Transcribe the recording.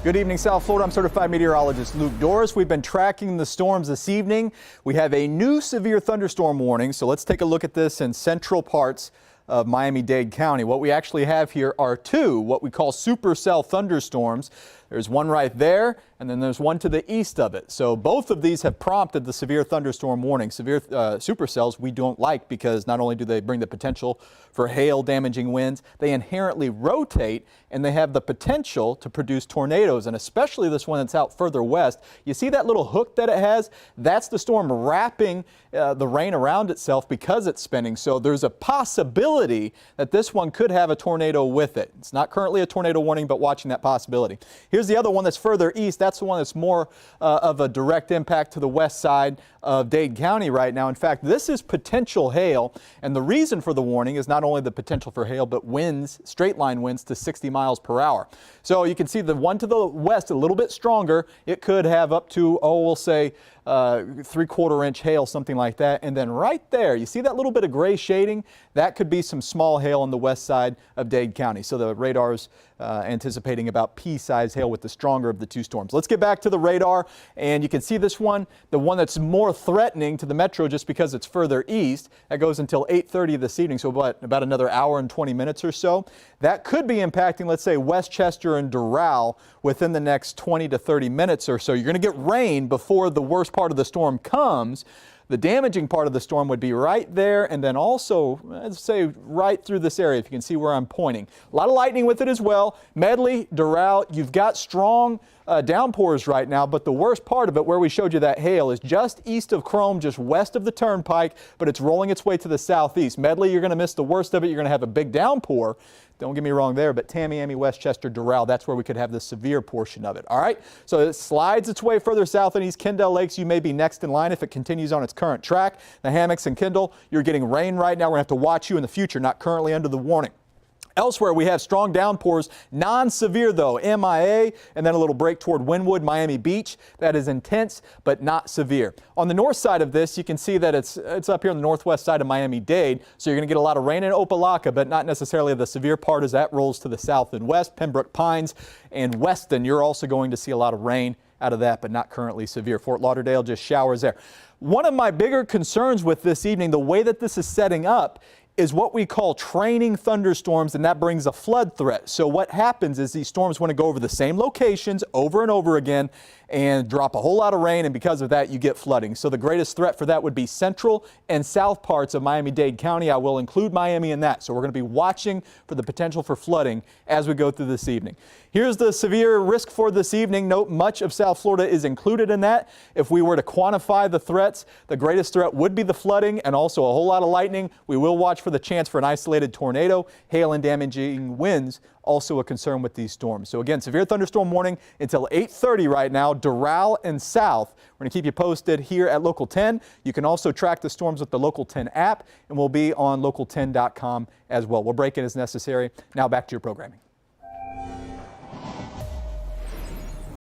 Good evening, South Florida. I'm certified meteorologist Luke Doris. We've been tracking the storms this evening. We have a new severe thunderstorm warning, so let's take a look at this in central parts of Miami-Dade County. What we actually have here are two what we call supercell thunderstorms. There's one right there, and then there's one to the east of it. So both of these have prompted the severe thunderstorm warning. Severe supercells we don't like because not only do they bring the potential for hail damaging winds, they inherently rotate and they have the potential to produce tornadoes, and especially this one that's out further west. You see that little hook that it has? That's the storm wrapping the rain around itself because it's spinning. So there's a possibility that this one could have a tornado with it. It's not currently a tornado warning, but watching that possibility. Here's the other one that's further east. That's the one that's more of a direct impact to the west side of Dade County right now. In fact, this is potential hail, and the reason for the warning is not only the potential for hail, but winds, straight line winds to 60 miles per hour. So you can see the one to the west a little bit stronger. It could have up to, we'll say 3/4 inch hail, something like that. And then right there, you see that little bit of gray shading? That could be some small hail on the west side of Dade County. So the radar's anticipating about pea-sized hail with the stronger of the two storms. Let's get back to the radar, and you can see this one, the one that's more threatening to the metro just because it's further east. That goes until 8:30 this evening, so about another hour and 20 minutes or so. That could be impacting, let's say, Westchester and Doral within the next 20 to 30 minutes or so. You're going to get rain before the worst part of the storm comes. The damaging part of the storm would be right there, and then also, let's say, right through this area, if you can see where I'm pointing. A lot of lightning with it as well. Medley, Doral, you've got strong downpours right now, but the worst part of it, where we showed you that hail, is just east of Chrome, just west of the turnpike, but it's rolling its way to the southeast. Medley, you're going to miss the worst of it. You're going to have a big downpour. Don't get me wrong there, but Tamiami, Westchester, Doral, that's where we could have the severe portion of it. All right, so it slides its way further south in East Kendall Lakes. You may be next in line if it continues on its current track. The Hammocks and Kendall, you're getting rain right now. We're going to have to watch you in the future, not currently under the warning. Elsewhere, we have strong downpours, non-severe though, MIA, and then a little break toward Wynwood, Miami Beach. That is intense, but not severe. On the north side of this, you can see that it's up here on the northwest side of Miami-Dade, so you're going to get a lot of rain in Opelika, but not necessarily the severe part as that rolls to the south and west. Pembroke Pines and Weston, you're also going to see a lot of rain out of that, but not currently severe. Fort Lauderdale, just showers there. One of my bigger concerns with this evening, the way that this is setting up, is what we call training thunderstorms, and that brings a flood threat. So what happens is these storms want to go over the same locations over and over again and drop a whole lot of rain, and because of that you get flooding. So the greatest threat for that would be central and south parts of Miami-Dade County. I will include Miami in that. So we're going to be watching for the potential for flooding as we go through this evening. Here's the severe risk for this evening. Note much of South Florida is included in that. If we were to quantify the threats, the greatest threat would be the flooding and also a whole lot of lightning. We will watch for the chance for an isolated tornado. Hail and damaging winds also a concern with these storms. So again, severe thunderstorm warning until 8:30 right now, Doral and south. We're going to keep you posted here at Local 10. You can also track the storms with the Local 10 app, and we'll be on local10.com as well. We'll break it as necessary. Now back to your programming.